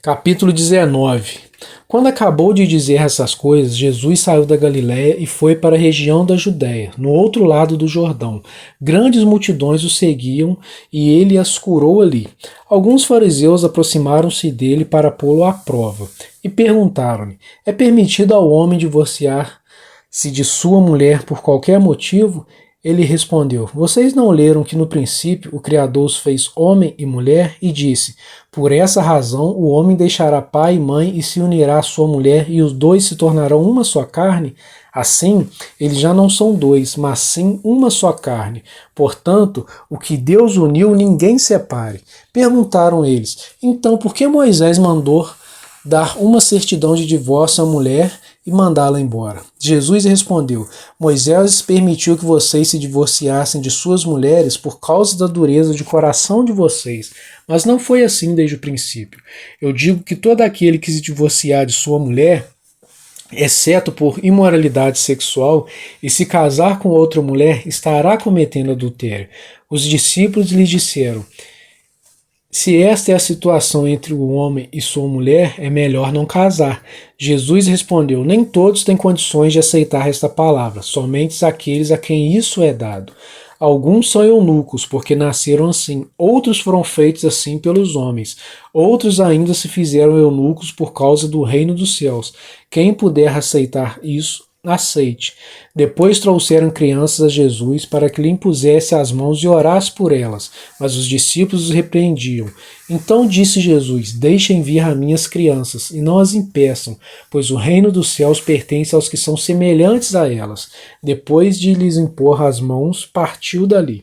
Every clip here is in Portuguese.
Capítulo 19. Quando acabou de dizer essas coisas, Jesus saiu da Galiléia e foi para a região da Judéia, no outro lado do Jordão. Grandes multidões o seguiam e ele as curou ali. Alguns fariseus aproximaram-se dele para pô-lo à prova e perguntaram-lhe: é permitido ao homem divorciar-se de sua mulher por qualquer motivo? Ele respondeu: vocês não leram que no princípio o Criador os fez homem e mulher e disse: por essa razão o homem deixará pai e mãe e se unirá à sua mulher e os dois se tornarão uma só carne? Assim, eles já não são dois, mas sim uma só carne. Portanto, o que Deus uniu ninguém separe. Perguntaram eles: então por que Moisés mandou dar uma certidão de divórcio à mulher e mandá-la embora? Jesus respondeu: Moisés permitiu que vocês se divorciassem de suas mulheres por causa da dureza de coração de vocês, mas não foi assim desde o princípio. Eu digo que todo aquele que se divorciar de sua mulher, exceto por imoralidade sexual, e se casar com outra mulher, estará cometendo adultério. Os discípulos lhe disseram: se esta é a situação entre o homem e sua mulher, é melhor não casar. Jesus respondeu: nem todos têm condições de aceitar esta palavra, somente aqueles a quem isso é dado. Alguns são eunucos, porque nasceram assim. Outros foram feitos assim pelos homens. Outros ainda se fizeram eunucos por causa do reino dos céus. Quem puder aceitar isso, aceite. Depois trouxeram crianças a Jesus para que lhe impusesse as mãos e orasse por elas, mas os discípulos os repreendiam. Então disse Jesus: deixem vir as minhas crianças e não as impeçam, pois o reino dos céus pertence aos que são semelhantes a elas. Depois de lhes impor as mãos, partiu dali.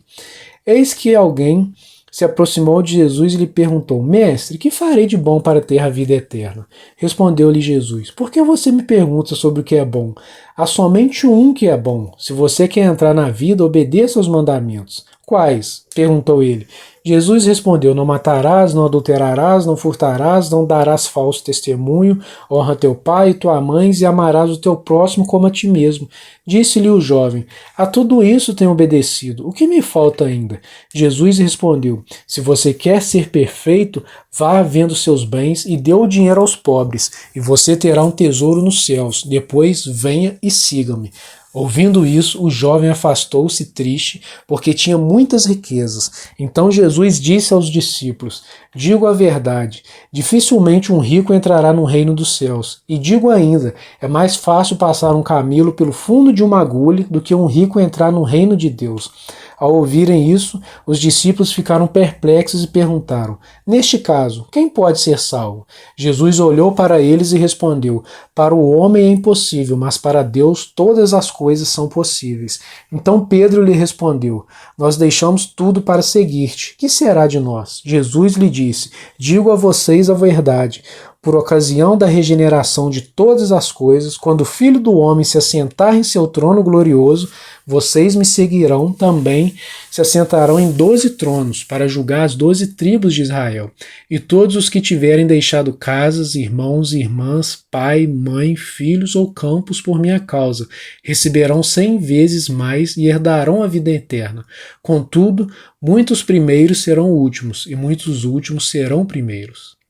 Eis que alguém se aproximou de Jesus e lhe perguntou: Mestre, que farei de bom para ter a vida eterna? Respondeu-lhe Jesus: por que você me pergunta sobre o que é bom? Há somente um que é bom. Se você quer entrar na vida, obedeça aos mandamentos. Quais? Perguntou ele. Jesus respondeu: não matarás, não adulterarás, não furtarás, não darás falso testemunho, honra teu pai e tua mãe e amarás o teu próximo como a ti mesmo. Disse-lhe o jovem: a tudo isso tenho obedecido. O que me falta ainda? Jesus respondeu: se você quer ser perfeito, vá vendo seus bens e dê o dinheiro aos pobres, e você terá um tesouro nos céus. Depois venha e siga-me. Ouvindo isso, o jovem afastou-se triste, porque tinha muitas riquezas. Então Jesus disse aos discípulos: digo a verdade, dificilmente um rico entrará no reino dos céus. E digo ainda, é mais fácil passar um camelo pelo fundo de uma agulha do que um rico entrar no reino de Deus. Ao ouvirem isso, os discípulos ficaram perplexos e perguntaram: neste caso, quem pode ser salvo? Jesus olhou para eles e respondeu: para o homem é impossível, mas para Deus todas as coisas são possíveis. Então Pedro lhe respondeu: nós deixamos tudo para seguir-te. Que será de nós? Jesus lhe disse: digo a vocês a verdade. Por ocasião da regeneração de todas as coisas, quando o Filho do Homem se assentar em seu trono glorioso, vocês me seguirão também, se assentarão em 12 tronos, para julgar as 12 tribos de Israel. E todos os que tiverem deixado casas, irmãos e irmãs, pai, mãe, filhos ou campos por minha causa, receberão 100 vezes mais e herdarão a vida eterna. Contudo, muitos primeiros serão últimos, e muitos últimos serão primeiros.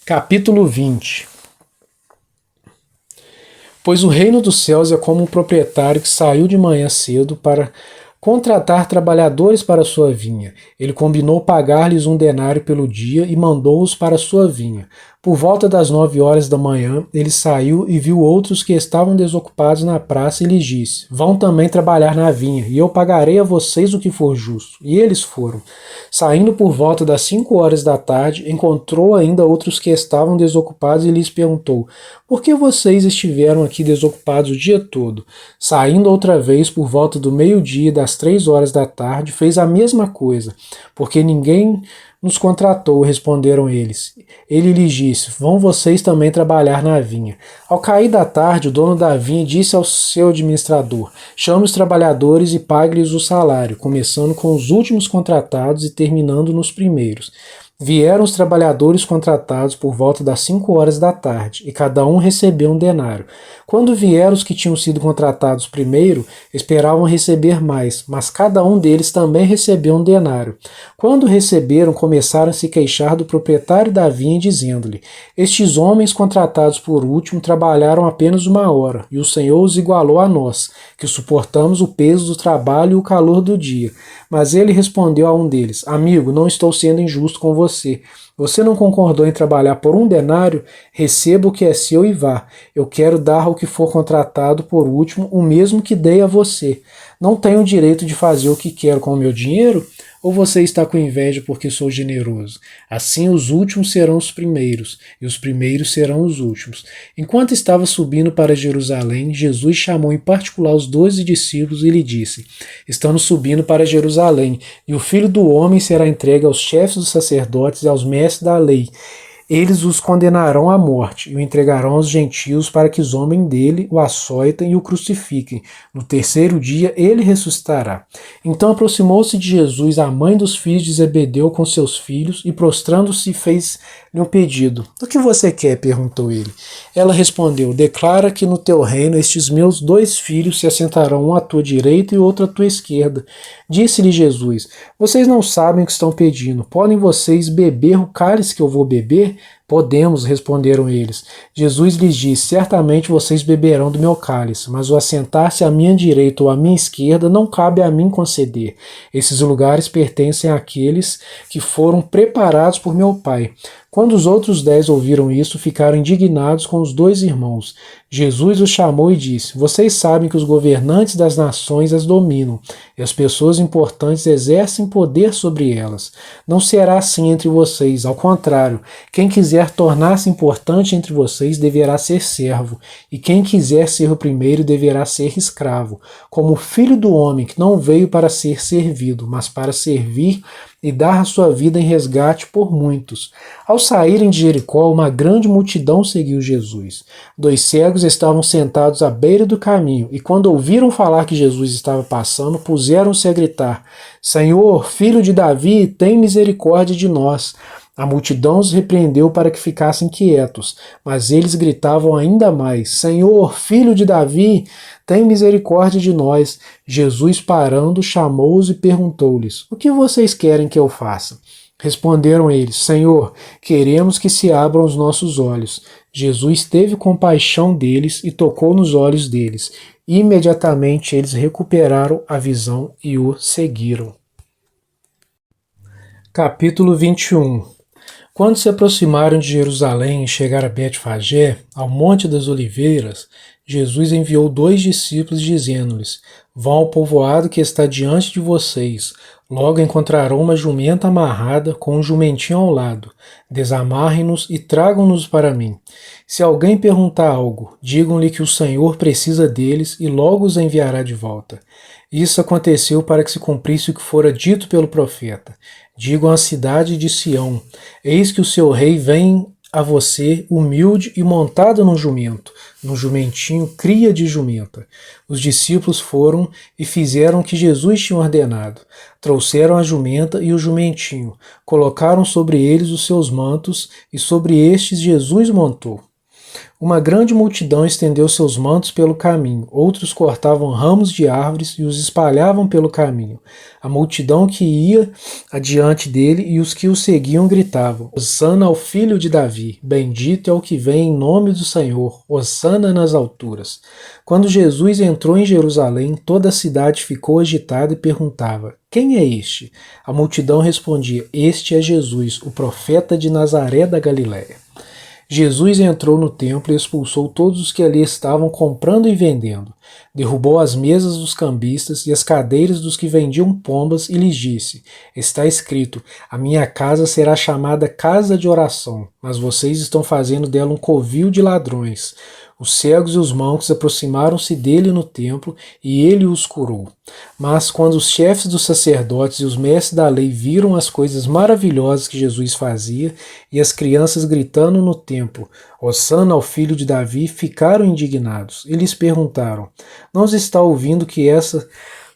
Capítulo 20. Pois o reino dos céus é como um proprietário que saiu de manhã cedo para contratar trabalhadores para sua vinha. Ele combinou pagar-lhes 1 denário pelo dia e mandou-os para sua vinha. Por volta das 9 horas da manhã, ele saiu e viu outros que estavam desocupados na praça e lhes disse: vão também trabalhar na vinha, e eu pagarei a vocês o que for justo. E eles foram. Saindo por volta das 5 horas da tarde, encontrou ainda outros que estavam desocupados e lhes perguntou: por que vocês estiveram aqui desocupados o dia todo? Saindo outra vez por volta do meio-dia, das 3 horas da tarde, fez a mesma coisa, porque ninguém nos contratou, responderam eles. Ele lhes disse: vão vocês também trabalhar na vinha. Ao cair da tarde, o dono da vinha disse ao seu administrador: chame os trabalhadores e pague-lhes o salário, começando com os últimos contratados e terminando nos primeiros. Vieram os trabalhadores contratados por volta das 5 horas da tarde, e cada um recebeu um denário. Quando vieram os que tinham sido contratados primeiro, esperavam receber mais, mas cada um deles também recebeu um denário. Quando receberam, começaram a se queixar do proprietário da vinha, dizendo-lhe: Estes homens contratados por último trabalharam apenas 1 hora, e o Senhor os igualou a nós, que suportamos o peso do trabalho e o calor do dia. Mas ele respondeu a um deles: Amigo, não estou sendo injusto com você. Você não concordou em trabalhar por um denário? Receba o que é seu e vá. Eu quero dar ao que for contratado por último o mesmo que dei a você. Não tenho o direito de fazer o que quero com o meu dinheiro? Ou você está com inveja porque sou generoso? Assim os últimos serão os primeiros, e os primeiros serão os últimos. Enquanto estava subindo para Jerusalém, Jesus chamou em particular os 12 discípulos e lhe disse: Estamos subindo para Jerusalém, e o Filho do Homem será entregue aos chefes dos sacerdotes e aos mestres da lei. Eles os condenarão à morte e o entregarão aos gentios para que zombem dele, o açoitem e o crucifiquem. No terceiro dia ele ressuscitará. Então aproximou-se de Jesus a mãe dos filhos de Zebedeu com seus filhos e, prostrando-se, fez-lhe um pedido. O que você quer? Perguntou ele. Ela respondeu: Declara que no teu reino estes meus 2 filhos se assentarão, um à tua direita e outro à tua esquerda. Disse-lhe Jesus: Vocês não sabem o que estão pedindo. Podem vocês beber o cálice que eu vou beber? Podemos, responderam eles. Jesus lhes disse: Certamente vocês beberão do meu cálice, mas o assentar-se à minha direita ou à minha esquerda não cabe a mim conceder. Esses lugares pertencem àqueles que foram preparados por meu Pai. Quando os outros 10 ouviram isso, ficaram indignados com os 2 irmãos. Jesus os chamou e disse: Vocês sabem que os governantes das nações as dominam, e as pessoas importantes exercem poder sobre elas. Não será assim entre vocês, ao contrário, quem quiser tornar-se importante entre vocês deverá ser servo, e quem quiser ser o primeiro deverá ser escravo, como o Filho do Homem, que não veio para ser servido, mas para servir e dar a sua vida em resgate por muitos. Ao saírem de Jericó, uma grande multidão seguiu Jesus. 2 cegos estavam sentados à beira do caminho, e quando ouviram falar que Jesus estava passando, puseram-se a gritar: Senhor, filho de Davi, tem misericórdia de nós. A multidão os repreendeu para que ficassem quietos, mas eles gritavam ainda mais: Senhor, filho de Davi, tem misericórdia de nós. Jesus, parando, chamou-os e perguntou-lhes: O que vocês querem que eu faça? Responderam eles: Senhor, queremos que se abram os nossos olhos. Jesus teve compaixão deles e tocou nos olhos deles. Imediatamente eles recuperaram a visão e o seguiram. Capítulo 21. Quando se aproximaram de Jerusalém e chegaram a Betfagé, ao Monte das Oliveiras, Jesus enviou 2 discípulos, dizendo-lhes: Vão ao povoado que está diante de vocês. Logo encontrarão uma jumenta amarrada com um jumentinho ao lado. Desamarrem-nos e tragam-nos para mim. Se alguém perguntar algo, digam-lhe que o Senhor precisa deles e logo os enviará de volta. Isso aconteceu para que se cumprisse o que fora dito pelo profeta. Digam à cidade de Sião: Eis que o seu rei vem a você humilde e montado num jumentinho, cria de jumenta. Os discípulos foram e fizeram o que Jesus tinha ordenado. Trouxeram a jumenta e o jumentinho, colocaram sobre eles os seus mantos, e sobre estes Jesus montou. Uma grande multidão estendeu seus mantos pelo caminho, outros cortavam ramos de árvores e os espalhavam pelo caminho. A multidão que ia adiante dele e os que o seguiam gritavam: Hosana ao filho de Davi, bendito é o que vem em nome do Senhor, Hosana nas alturas. Quando Jesus entrou em Jerusalém, toda a cidade ficou agitada e perguntava: Quem é este? A multidão respondia: Este é Jesus, o profeta de Nazaré da Galiléia. Jesus entrou no templo e expulsou todos os que ali estavam comprando e vendendo. Derrubou as mesas dos cambistas e as cadeiras dos que vendiam pombas e lhes disse: Está escrito, a minha casa será chamada casa de oração, mas vocês estão fazendo dela um covil de ladrões. Os cegos e os mancos aproximaram-se dele no templo e ele os curou. Mas quando os chefes dos sacerdotes e os mestres da lei viram as coisas maravilhosas que Jesus fazia e as crianças gritando no templo: Hosana ao filho de Davi, ficaram indignados. E lhes perguntaram: Não se está ouvindo que essa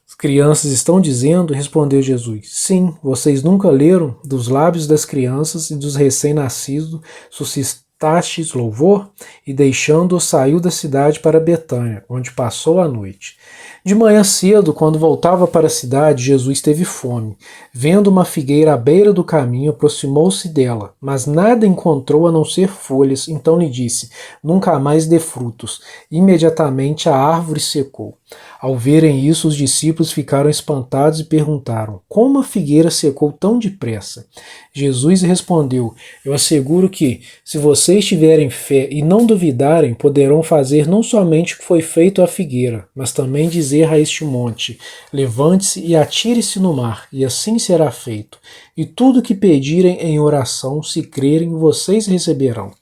As crianças estão dizendo, respondeu Jesus. Sim, vocês nunca leram? Dos lábios das crianças e dos recém-nascidos suscitastes louvor? E deixando-o saiu da cidade para Betânia, onde passou a noite. De manhã cedo, quando voltava para a cidade, Jesus teve fome. Vendo uma figueira à beira do caminho, aproximou-se dela, mas nada encontrou a não ser folhas. Então lhe disse, nunca mais dê frutos. Imediatamente a árvore secou. Ao verem isso, os discípulos ficaram espantados e perguntaram, como a figueira secou tão depressa? Jesus respondeu, eu asseguro que, se vocês tiverem fé e não duvidarem, poderão fazer não somente o que foi feito à figueira, mas também dizer a este monte, levante-se e atire-se no mar, e assim será feito. E tudo que pedirem em oração, se crerem, vocês receberão.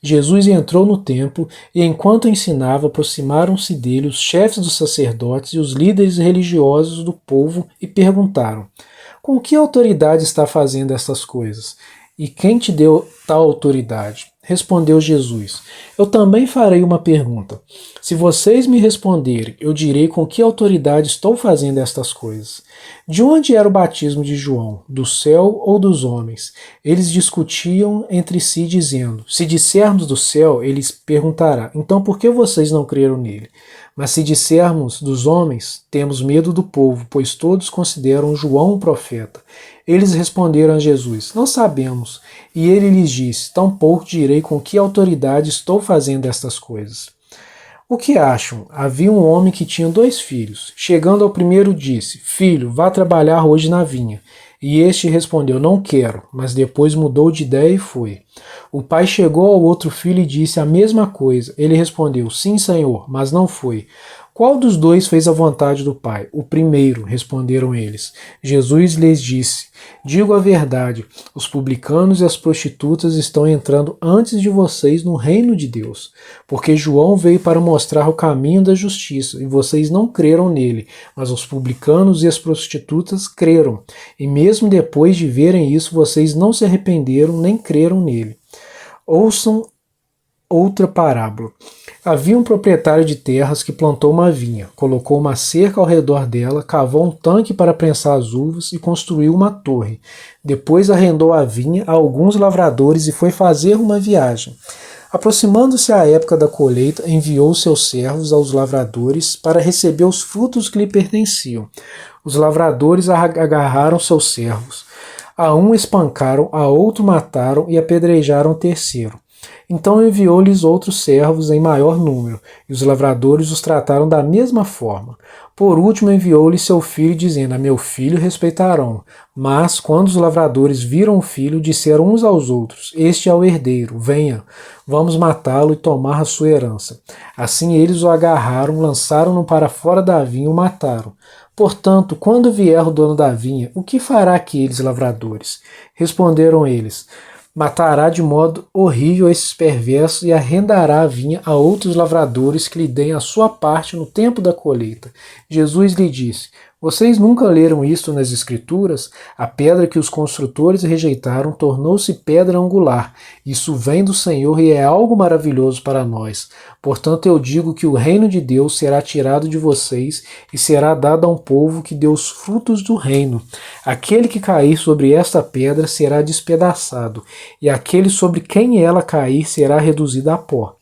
Jesus entrou no templo e, enquanto ensinava, aproximaram-se dele os chefes dos sacerdotes e os líderes religiosos do povo e perguntaram, com que autoridade está fazendo estas coisas? E quem te deu tal autoridade? Respondeu Jesus, eu também farei uma pergunta. Se vocês me responderem, eu direi com que autoridade estou fazendo estas coisas. De onde era o batismo de João? Do céu ou dos homens? Eles discutiam entre si, dizendo, se dissermos do céu, ele perguntará, então por que vocês não creram nele? Mas se dissermos dos homens, temos medo do povo, pois todos consideram João um profeta. Eles responderam a Jesus, não sabemos. E ele lhes disse, tampouco direi com que autoridade estou fazendo estas coisas. O que acham? Havia um homem que tinha 2 filhos. Chegando ao primeiro disse, filho, vá trabalhar hoje na vinha. E este respondeu, não quero, mas depois mudou de ideia e foi. O pai chegou ao outro filho e disse a mesma coisa. Ele respondeu, sim, senhor, mas não foi. Qual dos 2 fez a vontade do pai? O primeiro, responderam eles. Jesus lhes disse, digo a verdade, os publicanos e as prostitutas estão entrando antes de vocês no reino de Deus, porque João veio para mostrar o caminho da justiça, e vocês não creram nele, mas os publicanos e as prostitutas creram, e mesmo depois de verem isso, vocês não se arrependeram nem creram nele. Ouçam outra parábola. Havia um proprietário de terras que plantou uma vinha, colocou uma cerca ao redor dela, cavou um tanque para prensar as uvas e construiu uma torre. Depois arrendou a vinha a alguns lavradores e foi fazer uma viagem. Aproximando-se a época da colheita, enviou seus servos aos lavradores para receber os frutos que lhe pertenciam. Os lavradores agarraram seus servos. A um espancaram, a outro mataram e apedrejaram o terceiro. Então enviou-lhes outros servos em maior número, e os lavradores os trataram da mesma forma. Por último enviou-lhes seu filho, dizendo, a meu filho respeitarão. Mas, quando os lavradores viram o filho, disseram uns aos outros, este é o herdeiro, venha, vamos matá-lo e tomar a sua herança. Assim eles o agarraram, lançaram-no para fora da vinha e o mataram. Portanto, quando vier o dono da vinha, o que fará aqueles lavradores? Responderam eles, matará de modo horrível esses perversos e arrendará a vinha a outros lavradores que lhe deem a sua parte no tempo da colheita. Jesus lhe disse, vocês nunca leram isto nas Escrituras? A pedra que os construtores rejeitaram tornou-se pedra angular. Isso vem do Senhor e é algo maravilhoso para nós. Portanto, eu digo que o reino de Deus será tirado de vocês e será dado a um povo que dê os frutos do reino. Aquele que cair sobre esta pedra será despedaçado, e aquele sobre quem ela cair será reduzido a pó.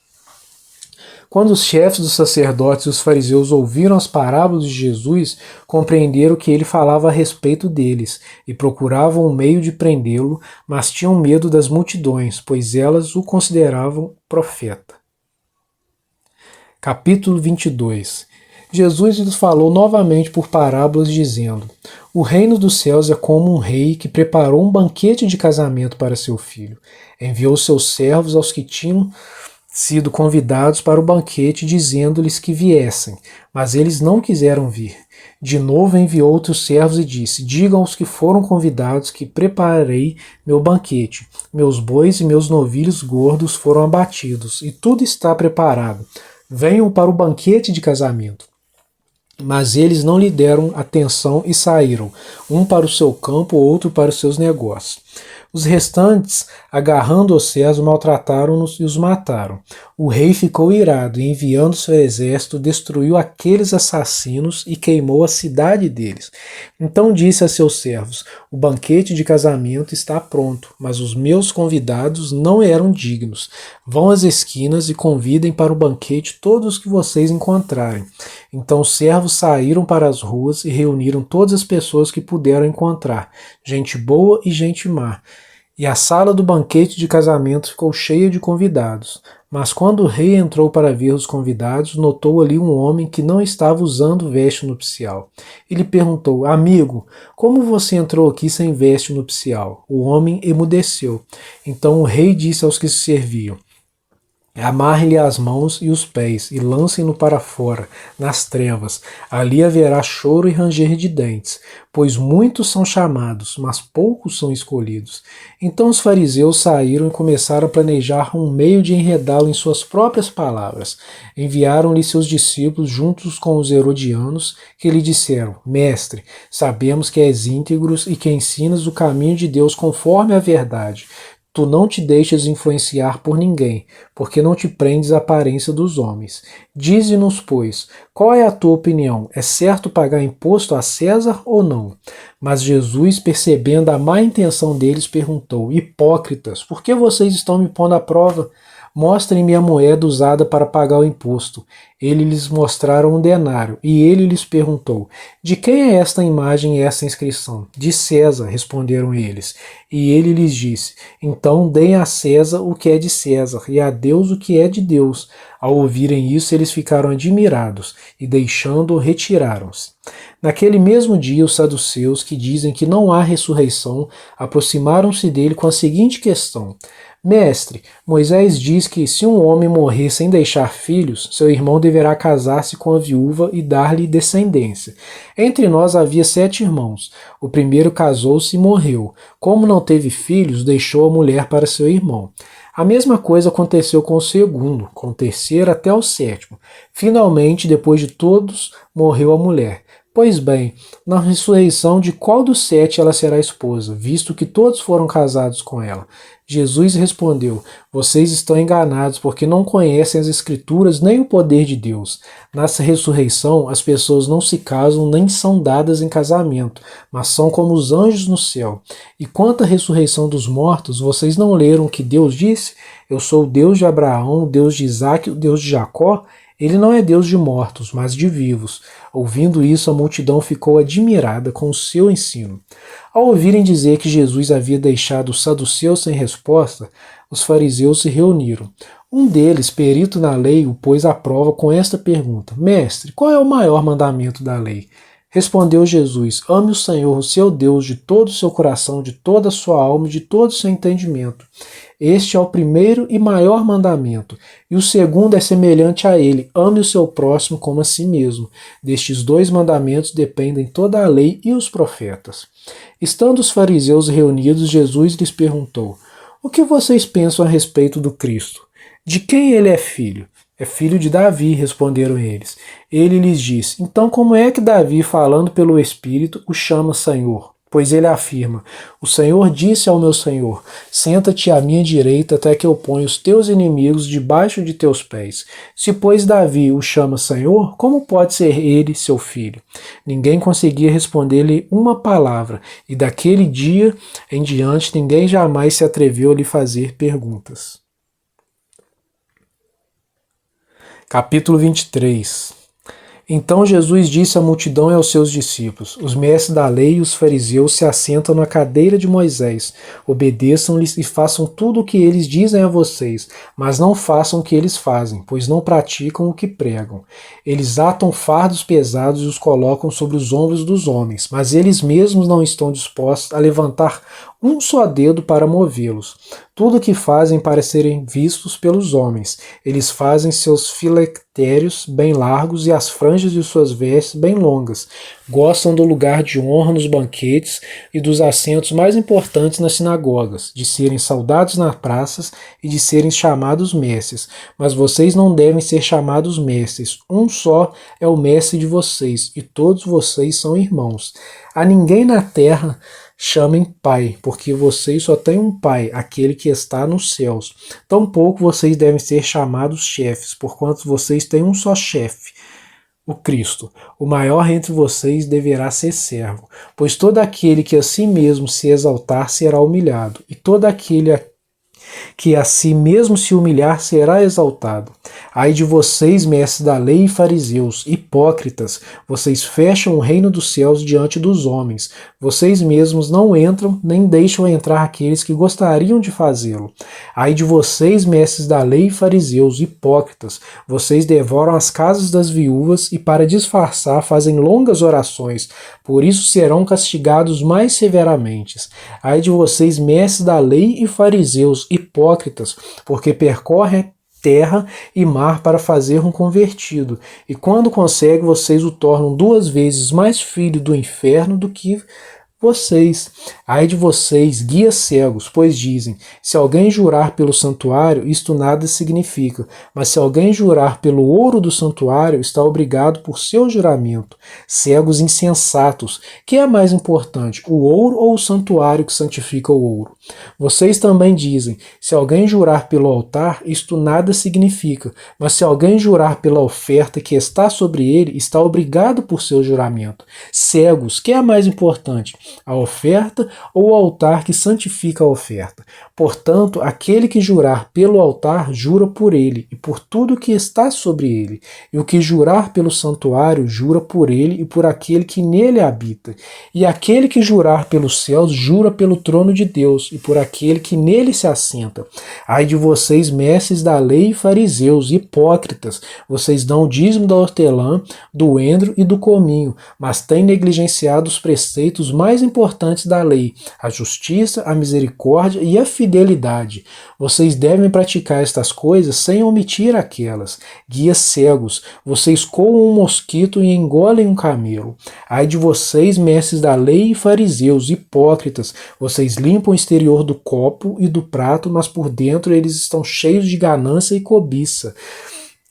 Quando os chefes dos sacerdotes e os fariseus ouviram as parábolas de Jesus, compreenderam que ele falava a respeito deles e procuravam um meio de prendê-lo, mas tinham medo das multidões, pois elas o consideravam profeta. Capítulo 22. Jesus lhes falou novamente por parábolas, dizendo, o reino dos céus é como um rei que preparou um banquete de casamento para seu filho. Enviou seus servos aos que tinham sido convidados para o banquete, dizendo-lhes que viessem, mas eles não quiseram vir. De novo enviou outros servos e disse, digam aos que foram convidados que preparei meu banquete. Meus bois e meus novilhos gordos foram abatidos, e tudo está preparado. Venham para o banquete de casamento. Mas eles não lhe deram atenção e saíram, um para o seu campo, outro para os seus negócios. Os restantes, agarrando os servos, maltrataram-nos e os mataram. O rei ficou irado e, enviando seu exército, destruiu aqueles assassinos e queimou a cidade deles. Então disse a seus servos: o banquete de casamento está pronto, mas os meus convidados não eram dignos. Vão às esquinas e convidem para o banquete todos os que vocês encontrarem. Então os servos saíram para as ruas e reuniram todas as pessoas que puderam encontrar, gente boa e gente má. E a sala do banquete de casamento ficou cheia de convidados. Mas quando o rei entrou para ver os convidados, notou ali um homem que não estava usando veste nupcial. Ele perguntou: amigo, como você entrou aqui sem veste nupcial? O homem emudeceu. Então o rei disse aos que se serviam: amarre-lhe as mãos e os pés e lancem-no para fora, nas trevas. Ali haverá choro e ranger de dentes, pois muitos são chamados, mas poucos são escolhidos. Então os fariseus saíram e começaram a planejar um meio de enredá-lo em suas próprias palavras. Enviaram-lhe seus discípulos juntos com os herodianos, que lhe disseram: Mestre, sabemos que és íntegros e que ensinas o caminho de Deus conforme a verdade. Tu não te deixas influenciar por ninguém, porque não te prendes à aparência dos homens. Dize-nos, pois, qual é a tua opinião? É certo pagar imposto a César ou não? Mas Jesus, percebendo a má intenção deles, perguntou: hipócritas, por que vocês estão me pondo à prova? Mostrem-me a moeda usada para pagar o imposto. Eles lhes mostraram um denário, e ele lhes perguntou: de quem é esta imagem e esta inscrição? De César, responderam eles. E ele lhes disse: então deem a César o que é de César, e a Deus o que é de Deus. Ao ouvirem isso, eles ficaram admirados, e deixando-o, retiraram-se. Naquele mesmo dia, os saduceus, que dizem que não há ressurreição, aproximaram-se dele com a seguinte questão: Mestre, Moisés diz que se um homem morrer sem deixar filhos, seu irmão deverá casar-se com a viúva e dar-lhe descendência. Entre nós havia 7 irmãos. O primeiro casou-se e morreu. Como não teve filhos, deixou a mulher para seu irmão. A mesma coisa aconteceu com o segundo, com o terceiro até o 7º. Finalmente, depois de todos, morreu a mulher. Pois bem, na ressurreição de qual dos 7 ela será esposa, visto que todos foram casados com ela? Jesus respondeu: vocês estão enganados porque não conhecem as Escrituras nem o poder de Deus. Nessa ressurreição, as pessoas não se casam nem são dadas em casamento, mas são como os anjos no céu. E quanto à ressurreição dos mortos, vocês não leram o que Deus disse? Eu sou o Deus de Abraão, o Deus de Isaque, o Deus de Jacó? Ele não é Deus de mortos, mas de vivos. Ouvindo isso, a multidão ficou admirada com o seu ensino. Ao ouvirem dizer que Jesus havia deixado os saduceus sem resposta, os fariseus se reuniram. Um deles, perito na lei, o pôs à prova com esta pergunta: Mestre, qual é o maior mandamento da lei? Respondeu Jesus: ame o Senhor, o seu Deus, de todo o seu coração, de toda a sua alma e de todo o seu entendimento. Este é o primeiro e maior mandamento. E o segundo é semelhante a ele: ame o seu próximo como a si mesmo. Destes 2 mandamentos dependem toda a lei e os profetas. Estando os fariseus reunidos, Jesus lhes perguntou: o que vocês pensam a respeito do Cristo? De quem ele é filho? É filho de Davi, responderam eles. Ele lhes disse: então como é que Davi, falando pelo Espírito, o chama Senhor? Pois ele afirma: o Senhor disse ao meu Senhor: senta-te à minha direita até que eu ponha os teus inimigos debaixo de teus pés. Se, pois, Davi o chama Senhor, como pode ser ele seu filho? Ninguém conseguia responder-lhe uma palavra, e daquele dia em diante ninguém jamais se atreveu a lhe fazer perguntas. Capítulo 23. Então Jesus disse à multidão e aos seus discípulos: os mestres da lei e os fariseus se assentam na cadeira de Moisés. Obedeçam-lhes e façam tudo o que eles dizem a vocês, mas não façam o que eles fazem, pois não praticam o que pregam. Eles atam fardos pesados e os colocam sobre os ombros dos homens, mas eles mesmos não estão dispostos a levantar um só dedo para movê-los. Tudo o que fazem para serem vistos pelos homens. Eles fazem seus filactérios bem largos e as franjas de suas vestes bem longas. Gostam do lugar de honra nos banquetes e dos assentos mais importantes nas sinagogas, de serem saudados nas praças e de serem chamados mestres. Mas vocês não devem ser chamados mestres. Um só é o mestre de vocês, e todos vocês são irmãos. A ninguém na terra chamem Pai, porque vocês só têm um Pai, aquele que está nos céus. Tampouco vocês devem ser chamados chefes, porquanto vocês têm um só chefe, o Cristo. O maior entre vocês deverá ser servo, pois todo aquele que a si mesmo se exaltar será humilhado, e todo aquele que a si mesmo se humilhar será exaltado. Ai de vocês, mestres da lei e fariseus, hipócritas, vocês fecham o reino dos céus diante dos homens. Vocês mesmos não entram, nem deixam entrar aqueles que gostariam de fazê-lo. Ai de vocês, mestres da lei e fariseus, hipócritas, vocês devoram as casas das viúvas e, para disfarçar, fazem longas orações. Por isso serão castigados mais severamente. Ai de vocês, mestres da lei e fariseus, hipócritas, porque percorrem terra e mar para fazer um convertido, e quando consegue, vocês o tornam 2 vezes mais filho do inferno do que vocês. Ai de vocês, guias cegos, pois dizem: se alguém jurar pelo santuário, isto nada significa, mas se alguém jurar pelo ouro do santuário, está obrigado por seu juramento. Cegos insensatos, que é mais importante, o ouro ou o santuário que santifica o ouro? Vocês também dizem: se alguém jurar pelo altar, isto nada significa, mas se alguém jurar pela oferta que está sobre ele, está obrigado por seu juramento. Cegos, que é mais importante, a oferta ou o altar que santifica a oferta? Portanto, aquele que jurar pelo altar, jura por ele e por tudo que está sobre ele. E o que jurar pelo santuário, jura por ele e por aquele que nele habita. E aquele que jurar pelos céus, jura pelo trono de Deus e por aquele que nele se assenta. Ai de vocês, mestres da lei e fariseus, hipócritas, vocês dão o dízimo da hortelã, do endro e do cominho, mas têm negligenciado os preceitos mais importantes da lei, a justiça, a misericórdia e a fidelidade. Vocês devem praticar estas coisas sem omitir aquelas. Guias cegos, vocês coam um mosquito e engolem um camelo. Ai de vocês, mestres da lei e fariseus, hipócritas, vocês limpam o exterior do copo e do prato, mas por dentro eles estão cheios de ganância e cobiça.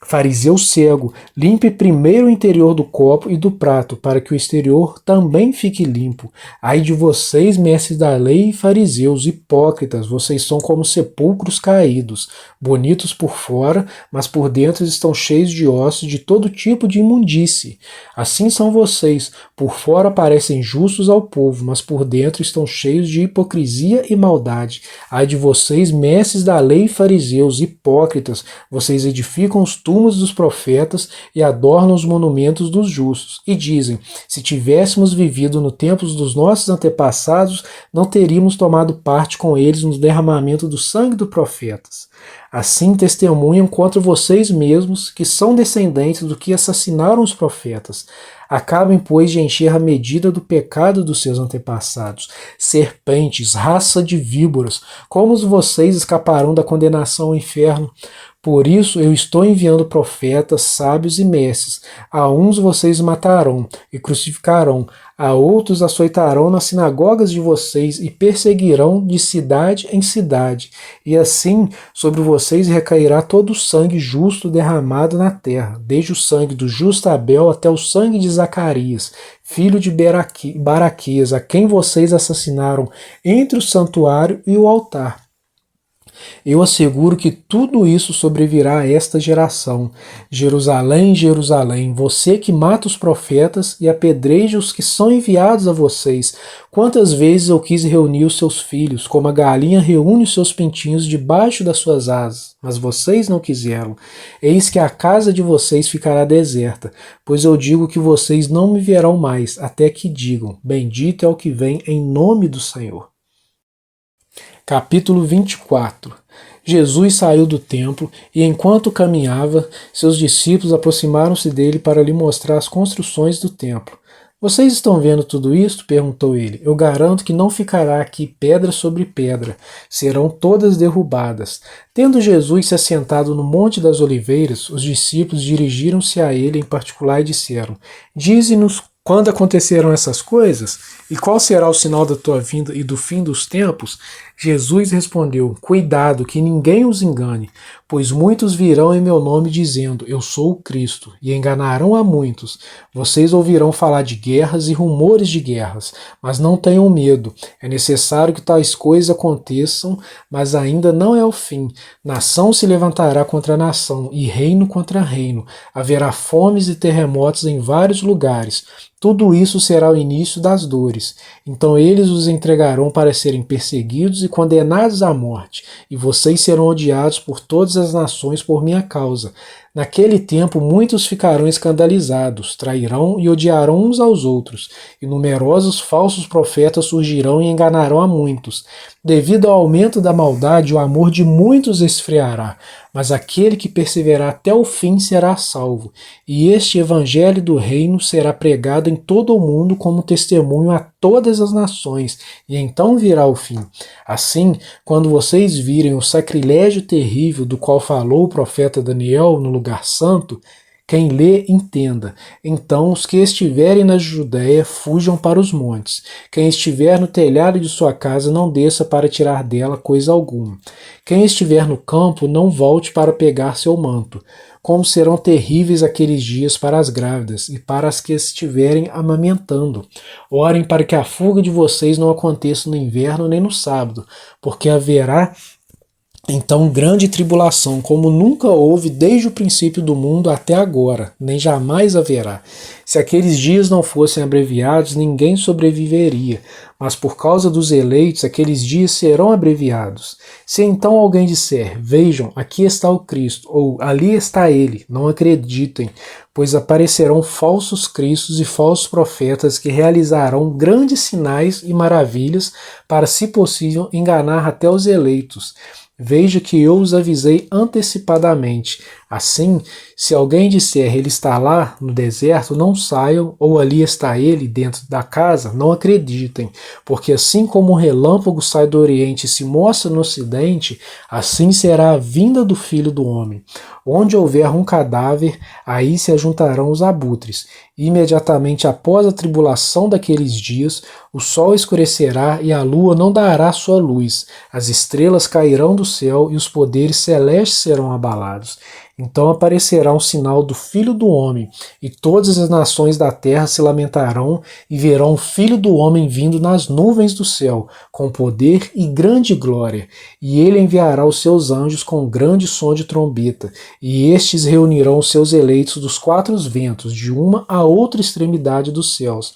Fariseu cego, limpe primeiro o interior do copo e do prato, para que o exterior também fique limpo. Ai de vocês, mestres da lei e fariseus, hipócritas, vocês são como sepulcros caídos, bonitos por fora, mas por dentro estão cheios de ossos de todo tipo de imundície. Assim são vocês, por fora parecem justos ao povo, mas por dentro estão cheios de hipocrisia e maldade. Ai de vocês, mestres da lei e fariseus, hipócritas, vocês edificam os túmulos dos profetas e adornam os monumentos dos justos, e dizem: se tivéssemos vivido no tempo dos nossos antepassados, não teríamos tomado parte com eles no derramamento do sangue dos profetas. Assim testemunham contra vocês mesmos, que são descendentes do que assassinaram os profetas. Acabem, pois, de encher a medida do pecado dos seus antepassados. Serpentes, raça de víboras, como vocês escaparão da condenação ao inferno? Por isso eu estou enviando profetas, sábios e mestres. A uns vocês matarão e crucificarão, a outros açoitarão nas sinagogas de vocês e perseguirão de cidade em cidade. E assim sobre vocês recairá todo o sangue justo derramado na terra, desde o sangue do justo Abel até o sangue de Zacarias, filho de Baraquias, a quem vocês assassinaram entre o santuário e o altar. Eu asseguro que tudo isso sobrevirá a esta geração. Jerusalém, Jerusalém, você que mata os profetas e apedreja os que são enviados a vocês. Quantas vezes eu quis reunir os seus filhos, como a galinha reúne os seus pintinhos debaixo das suas asas, mas vocês não quiseram. Eis que a casa de vocês ficará deserta, pois eu digo que vocês não me verão mais, até que digam: bendito é o que vem em nome do Senhor. Capítulo 24. Jesus saiu do templo e, enquanto caminhava, seus discípulos aproximaram-se dele para lhe mostrar as construções do templo. Vocês estão vendo tudo isto? Perguntou ele. Eu garanto que não ficará aqui pedra sobre pedra, serão todas derrubadas. Tendo Jesus se assentado no Monte das Oliveiras, os discípulos dirigiram-se a ele em particular e disseram: Dize-nos Quando acontecerão essas coisas? E qual será o sinal da tua vinda e do fim dos tempos? Jesus respondeu: Cuidado, que ninguém os engane, pois muitos virão em meu nome dizendo: Eu sou o Cristo, e enganarão a muitos. Vocês ouvirão falar de guerras e rumores de guerras, mas não tenham medo. É necessário que tais coisas aconteçam, mas ainda não é o fim. Nação se levantará contra nação, e reino contra reino. Haverá fomes e terremotos em vários lugares. Tudo isso será o início das dores. Então eles os entregarão para serem perseguidos e condenados à morte, e vocês serão odiados por todas as nações por minha causa. Naquele tempo muitos ficarão escandalizados, trairão e odiarão uns aos outros, e numerosos falsos profetas surgirão e enganarão a muitos. Devido ao aumento da maldade, o amor de muitos esfriará, mas aquele que perseverar até o fim será salvo. E este evangelho do reino será pregado em todo o mundo como testemunho a todas as nações, e então virá o fim. Assim, quando vocês virem o sacrilégio terrível do qual falou o profeta Daniel no lugar santo, quem lê, entenda. Então os que estiverem na Judéia fujam para os montes. Quem estiver no telhado de sua casa não desça para tirar dela coisa alguma. Quem estiver no campo não volte para pegar seu manto. Como serão terríveis aqueles dias para as grávidas e para as que estiverem amamentando. Orem para que a fuga de vocês não aconteça no inverno nem no sábado, porque haverá então grande tribulação, como nunca houve desde o princípio do mundo até agora, nem jamais haverá. Se aqueles dias não fossem abreviados, ninguém sobreviveria, mas por causa dos eleitos, aqueles dias serão abreviados. Se então alguém disser: Vejam, aqui está o Cristo, ou ali está ele, não acreditem, pois aparecerão falsos cristos e falsos profetas que realizarão grandes sinais e maravilhas para, se possível, enganar até os eleitos. Veja que eu os avisei antecipadamente. Assim, se alguém disser ele está lá no deserto, não saiam, ou ali está ele dentro da casa, não acreditem, porque assim como o relâmpago sai do Oriente e se mostra no Ocidente, assim será a vinda do Filho do Homem. Onde houver um cadáver, aí se ajuntarão os abutres. Imediatamente após a tribulação daqueles dias, o sol escurecerá e a lua não dará sua luz, as estrelas cairão do céu e os poderes celestes serão abalados. Então aparecerá um sinal do Filho do Homem, e todas as nações da terra se lamentarão e verão o Filho do Homem vindo nas nuvens do céu, com poder e grande glória. E ele enviará os seus anjos com grande som de trombeta, e estes reunirão os seus eleitos dos quatro ventos, de uma a outra extremidade dos céus.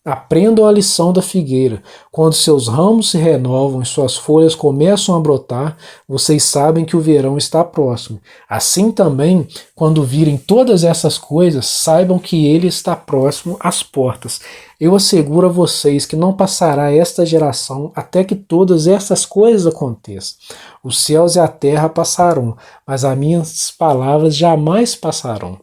Aprendam a lição da figueira. Quando seus ramos se renovam e suas folhas começam a brotar, vocês sabem que o verão está próximo. Assim também, quando virem todas essas coisas, saibam que ele está próximo às portas. Eu asseguro a vocês que não passará esta geração até que todas essas coisas aconteçam. Os céus e a terra passarão, mas as minhas palavras jamais passarão.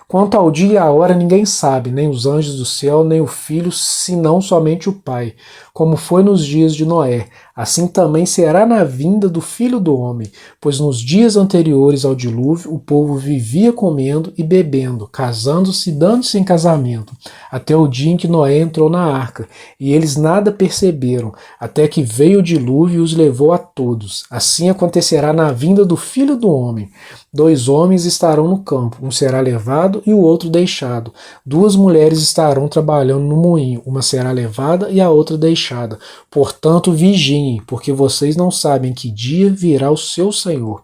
Quanto ao dia e à hora ninguém sabe, nem os anjos do céu, nem o Filho, senão somente o Pai, como foi nos dias de Noé. Assim também será na vinda do Filho do Homem, pois nos dias anteriores ao dilúvio o povo vivia comendo e bebendo, casando-se e dando-se em casamento, até o dia em que Noé entrou na arca, e eles nada perceberam, até que veio o dilúvio e os levou a todos. Assim acontecerá na vinda do Filho do Homem. 2 homens estarão no campo, um será levado e o outro deixado. 2 mulheres estarão trabalhando no moinho, uma será levada e a outra deixada. Portanto, vigiem, porque vocês não sabem que dia virá o seu Senhor.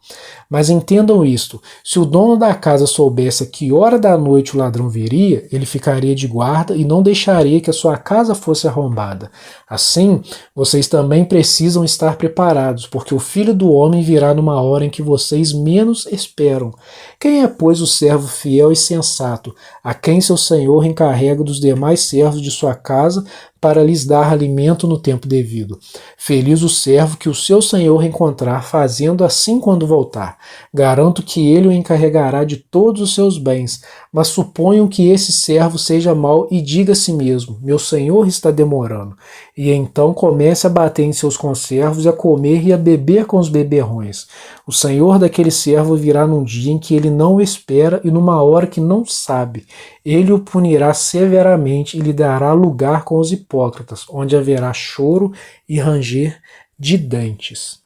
Mas entendam isto, se o dono da casa soubesse a que hora da noite o ladrão viria, ele ficaria de guarda e não deixaria que a sua casa fosse arrombada. Assim, vocês também precisam estar preparados, porque o Filho do Homem virá numa hora em que vocês menos esperam. Quem é, pois, o servo fiel e sensato, a quem seu senhor encarrega dos demais servos de sua casa para lhes dar alimento no tempo devido? Feliz o servo que o seu senhor encontrar fazendo assim quando voltar. Garanto que ele o encarregará de todos os seus bens, mas suponham que esse servo seja mau e diga a si mesmo: meu senhor está demorando. e então comece a bater em seus conservos e a comer e a beber com os beberrões. O senhor daquele servo virá num dia em que ele não o espera e numa hora que não sabe. Ele o punirá severamente e lhe dará lugar com os hipócritas, onde haverá choro e ranger de dentes.